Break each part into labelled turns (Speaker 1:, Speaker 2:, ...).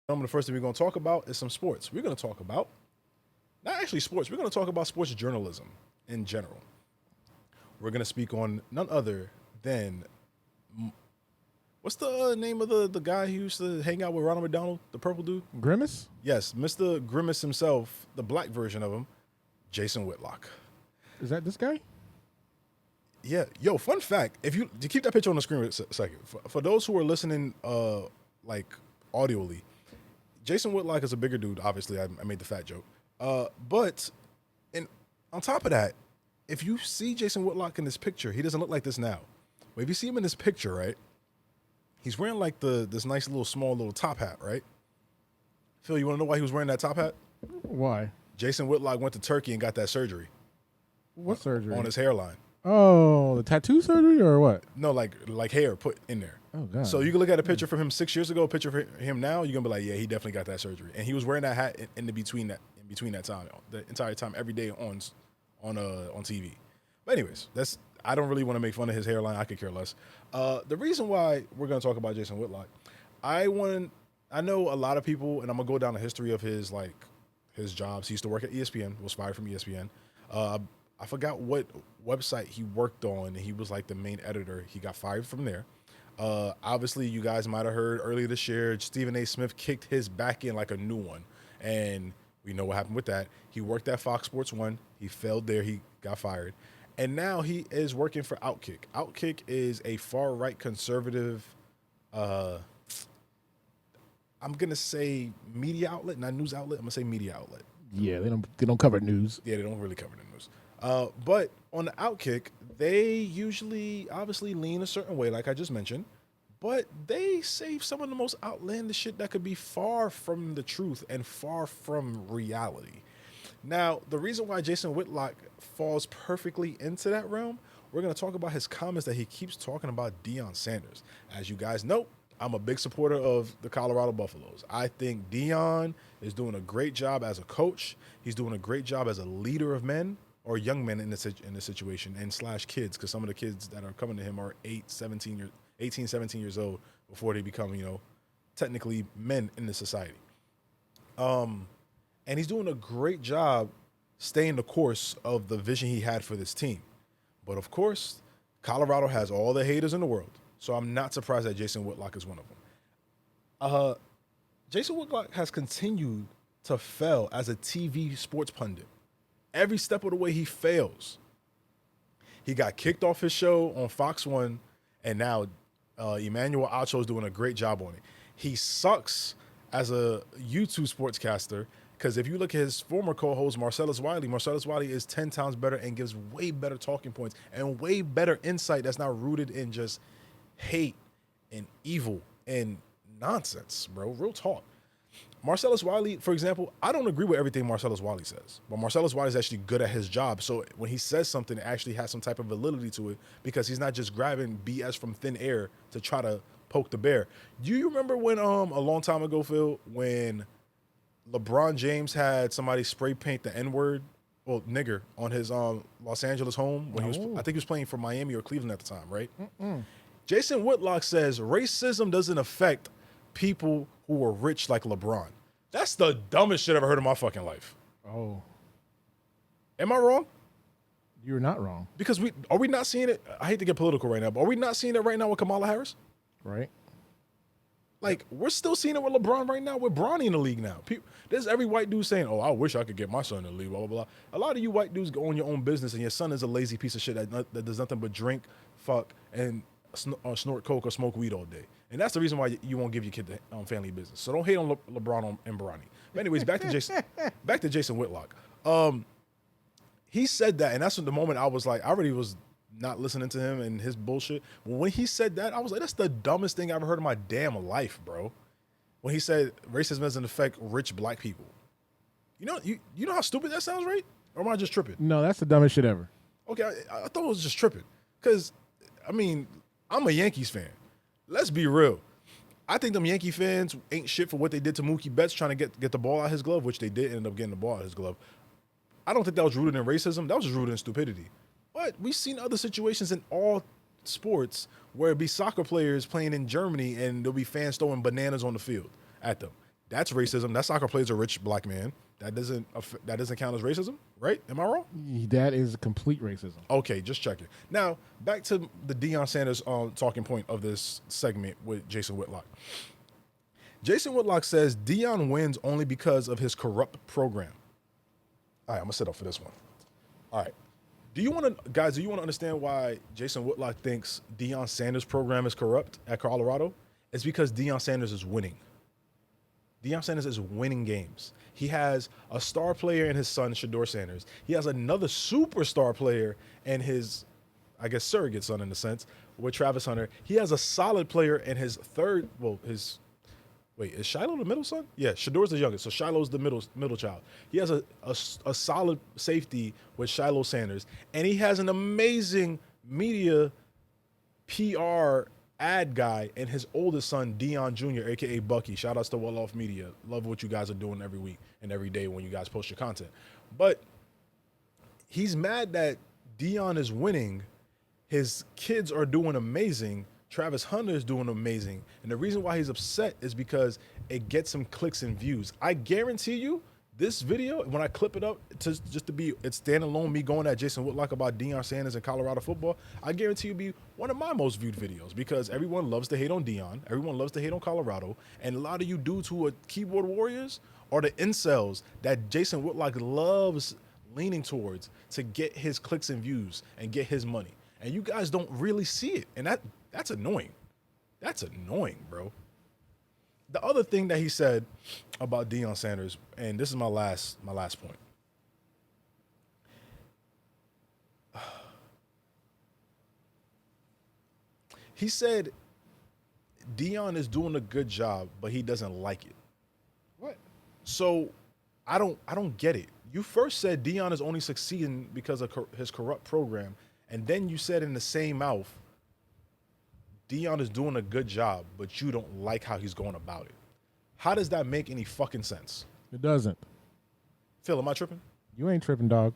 Speaker 1: The first thing we're going to talk about is some sports. We're going to talk about, not actually sports, we're going to talk about sports journalism in general. We're going to speak on none other than, what's the name of the guy who used to hang out with Ronald McDonald, the purple dude?
Speaker 2: Grimace?
Speaker 1: Yes, Mr. Grimace himself, the black version of him, Jason Whitlock.
Speaker 2: Is that this guy?
Speaker 1: Yeah, yo, fun fact, if you keep that picture on the screen a second, for those who are listening, like, audioly, Jason Whitlock is a bigger dude. Obviously, I made the fat joke. But on top of that, if you see Jason Whitlock in this picture, he doesn't look like this now. But if you see him in this picture, right, he's wearing like this nice little small little top hat, right? Phil, you want to know why he was wearing that top hat?
Speaker 2: Why?
Speaker 1: Jason Whitlock went to Turkey and got that surgery.
Speaker 2: What surgery?
Speaker 1: On his hairline.
Speaker 2: Oh, the tattoo surgery or what?
Speaker 1: No, like hair put in there.
Speaker 2: Oh, God.
Speaker 1: So you can look at a picture from him 6 years ago, a picture of him now, you're gonna be like, yeah, he definitely got that surgery. And he was wearing that hat in between that time, the entire time, every day on TV. But anyways, I don't really want to make fun of his hairline. I could care less. The reason why we're gonna talk about Jason Whitlock, I know a lot of people, and I'm gonna go down the history of his jobs. He used to work at ESPN, was fired from ESPN. I forgot what website he worked on, and he was like the main editor. He got fired from there. Obviously, you guys might have heard earlier this year, Stephen A. Smith kicked his back in like a new one. And we know what happened with that. He worked at Fox Sports 1. He failed there. He got fired. And now he is working for Outkick. Outkick is a far-right conservative, I'm going to say media outlet, not news outlet. I'm going to say media outlet.
Speaker 2: Yeah, they don't cover news.
Speaker 1: Yeah, they don't really cover the news. But on the Outkick, they usually obviously lean a certain way, like I just mentioned, but they say some of the most outlandish shit that could be far from the truth and far from reality. Now, the reason why Jason Whitlock falls perfectly into that realm, we're going to talk about his comments that he keeps talking about Deion Sanders. As you guys know, I'm a big supporter of the Colorado Buffaloes. I think Deion is doing a great job as a coach. He's doing a great job as a leader of men, or young men in this situation, and / kids, because some of the kids that are coming to him are 18, 17 years old before they become, technically men in the society. And he's doing a great job staying the course of the vision he had for this team. But of course, Colorado has all the haters in the world, so I'm not surprised that Jason Whitlock is one of them. Jason Whitlock has continued to fail as a TV sports pundit. Every step of the way, he fails. He got kicked off his show on Fox 1, and now Emmanuel Acho is doing a great job on it. He sucks as a YouTube sportscaster, because if you look at his former co-host, Marcellus Wiley is 10 times better and gives way better talking points and way better insight that's not rooted in just hate and evil and nonsense, bro. Real talk. Marcellus Wiley, for example, I don't agree with everything Marcellus Wiley says, but Marcellus Wiley is actually good at his job. So when he says something, it actually has some type of validity to it, because he's not just grabbing BS from thin air to try to poke the bear. Do you remember when a long time ago, Phil, when LeBron James had somebody spray paint the N-word, well, nigger, on his Los Angeles home when I think he was playing for Miami or Cleveland at the time, right? Jason Whitlock says racism doesn't affect people who are rich like LeBron. That's the dumbest shit I've ever heard in my fucking life.
Speaker 2: Oh.
Speaker 1: Am I wrong?
Speaker 2: You're not wrong.
Speaker 1: Because are we not seeing it? I hate to get political right now, but are we not seeing it right now with Kamala Harris?
Speaker 2: Right.
Speaker 1: Like, we're still seeing it with LeBron right now. With Bronny in the league now. There's every white dude saying, oh, I wish I could get my son in the league, blah, blah, blah. A lot of you white dudes go on your own business, and your son is a lazy piece of shit that does nothing but drink, fuck, and snort coke or smoke weed all day. And that's the reason why you won't give your kid the family business. So don't hate on LeBron and Bronny. But anyways, back to Jason Whitlock. He said that, and that's the moment I was like, I already was not listening to him and his bullshit. But when he said that, I was like, that's the dumbest thing I've ever heard in my damn life, bro. When he said racism doesn't affect rich black people. You know how stupid that sounds, right? Or am I just tripping?
Speaker 2: No, that's the dumbest shit ever.
Speaker 1: Okay, I thought it was just tripping. Because, I mean, I'm a Yankees fan. Let's be real. I think them Yankee fans ain't shit for what they did to Mookie Betts trying to get the ball out of his glove, which they did end up getting the ball out of his glove. I don't think that was rooted in racism. That was just rooted in stupidity. But we've seen other situations in all sports where it'd be soccer players playing in Germany and there'll be fans throwing bananas on the field at them. That's racism. That soccer player is a rich black man. That doesn't count as racism, right? Am I wrong?
Speaker 2: That is complete racism.
Speaker 1: Okay, just checking. Now, back to the Deion Sanders talking point of this segment with Jason Whitlock. Jason Whitlock says Deion wins only because of his corrupt program. All right, I'm going to sit up for this one. All right. Do you want to understand why Jason Whitlock thinks Deion Sanders' program is corrupt at Colorado? It's because Deion Sanders is winning. Deion Sanders is winning games. He has a star player in his son, Shedeur Sanders. He has another superstar player in his, I guess, surrogate son in a sense, with Travis Hunter. He has a solid player in his third, is Shiloh the middle son? Yeah, Shadeur's the youngest, so Shiloh's the middle child. He has a solid safety with Shiloh Sanders, and he has an amazing media PR ad guy and his oldest son, Deion Jr., a.k.a. Bucky. Shout outs to Well Off Media. Love what you guys are doing every week and every day when you guys post your content. But he's mad that Deion is winning. His kids are doing amazing. Travis Hunter is doing amazing. And the reason why he's upset is because it gets him clicks and views. I guarantee you, this video, when I clip it up, it's standing alone, me going at Jason Whitlock about Deion Sanders and Colorado football, I guarantee it'll be one of my most viewed videos because everyone loves to hate on Deion. Everyone loves to hate on Colorado. And a lot of you dudes who are keyboard warriors are the incels that Jason Whitlock loves leaning towards to get his clicks and views and get his money. And you guys don't really see it. And that's annoying. That's annoying, bro. The other thing that he said about Deion Sanders, and this is my last point. He said Deion is doing a good job, but he doesn't like it.
Speaker 2: What?
Speaker 1: So I don't get it. You first said Deion is only succeeding because of his corrupt program, and then you said in the same mouth, Deion is doing a good job, but you don't like how he's going about it. How does that make any fucking sense?
Speaker 2: It doesn't.
Speaker 1: Phil, am I tripping?
Speaker 2: You ain't tripping, dog.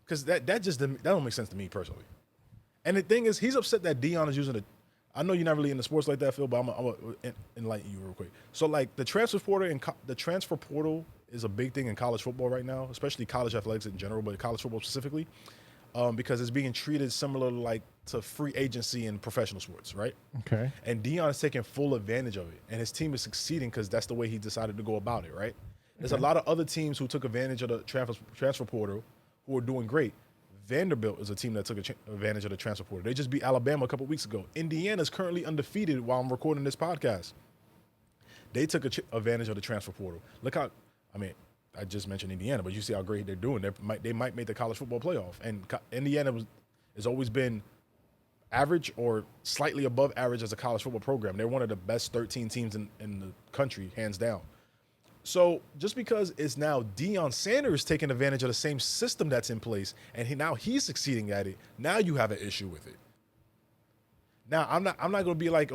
Speaker 1: Because that don't make sense to me personally. And the thing is, he's upset that Deion is using it. I know you're not really into sports like that, Phil, but I'm gonna enlighten you real quick. So, like, the transfer portal is a big thing in college football right now, especially college athletics in general, but college football specifically. Because it's being treated similar to free agency in professional sports, right?
Speaker 2: Okay.
Speaker 1: And Deion is taking full advantage of it, and his team is succeeding because that's the way he decided to go about it, right? There's a lot of other teams who took advantage of the transfer portal who are doing great. Vanderbilt is a team that took advantage of the transfer portal. They just beat Alabama a couple weeks ago. Indiana is currently undefeated while I'm recording this podcast. They took advantage of the transfer portal. Look how, I just mentioned Indiana, but you see how great they're doing. They might make the college football playoff. And Indiana has always been average or slightly above average as a college football program. They're one of the best 13 teams in the country, hands down. So just because it's now Deion Sanders taking advantage of the same system that's in place, and now he's succeeding at it, now you have an issue with it. Now, I'm not going to be like,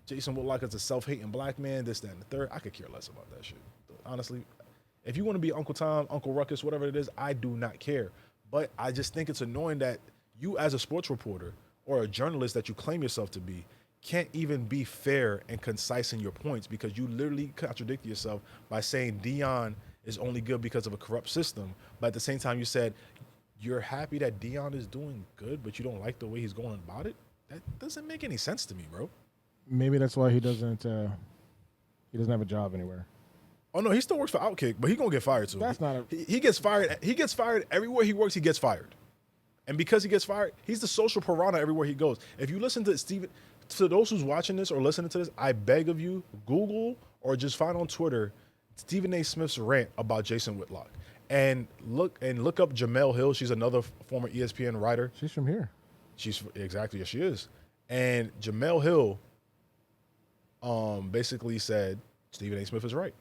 Speaker 1: Jason Whitlock is a self-hating black man, this, that, and the third. I could care less about that shit. Honestly, if you want to be Uncle Tom, Uncle Ruckus, whatever it is, I do not care. But I just think it's annoying that you as a sports reporter or a journalist that you claim yourself to be can't even be fair and concise in your points because you literally contradict yourself by saying Deion is only good because of a corrupt system. But at the same time, you said you're happy that Deion is doing good, but you don't like the way he's going about it. That doesn't make any sense to me, bro.
Speaker 2: Maybe that's why he doesn't have a job anywhere.
Speaker 1: Oh no, he still works for Outkick, but he's gonna get fired soon.
Speaker 2: That's not a...
Speaker 1: He gets fired. He gets fired everywhere he works. He gets fired, and because he gets fired, he's the social piranha everywhere he goes. If you listen to Steven, to those who's watching this or listening to this, I beg of you, Google or just find on Twitter Stephen A. Smith's rant about Jason Whitlock, and look up Jamel Hill. She's another former ESPN writer.
Speaker 2: She's from here.
Speaker 1: She's exactly, yes, she is. And Jamel Hill, basically said Stephen A. Smith is right.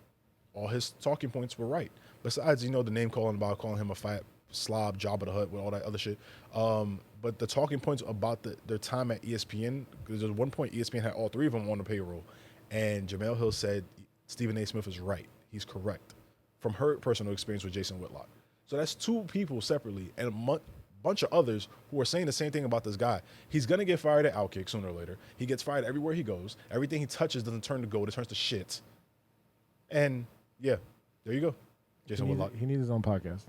Speaker 1: All his talking points were right. Besides, the name calling about calling him a fat slob, Jabba the Hutt, with all that other shit. But the talking points about their time at ESPN, because there's one point ESPN had all three of them on the payroll, and Jamel Hill said Stephen A. Smith is right. He's correct from her personal experience with Jason Whitlock. So that's two people separately, and a bunch of others who are saying the same thing about this guy. He's going to get fired at Outkick sooner or later. He gets fired everywhere he goes. Everything he touches doesn't turn to gold. It turns to shit. And yeah, there you go, Jason Whitlock.
Speaker 2: He needs his own podcast.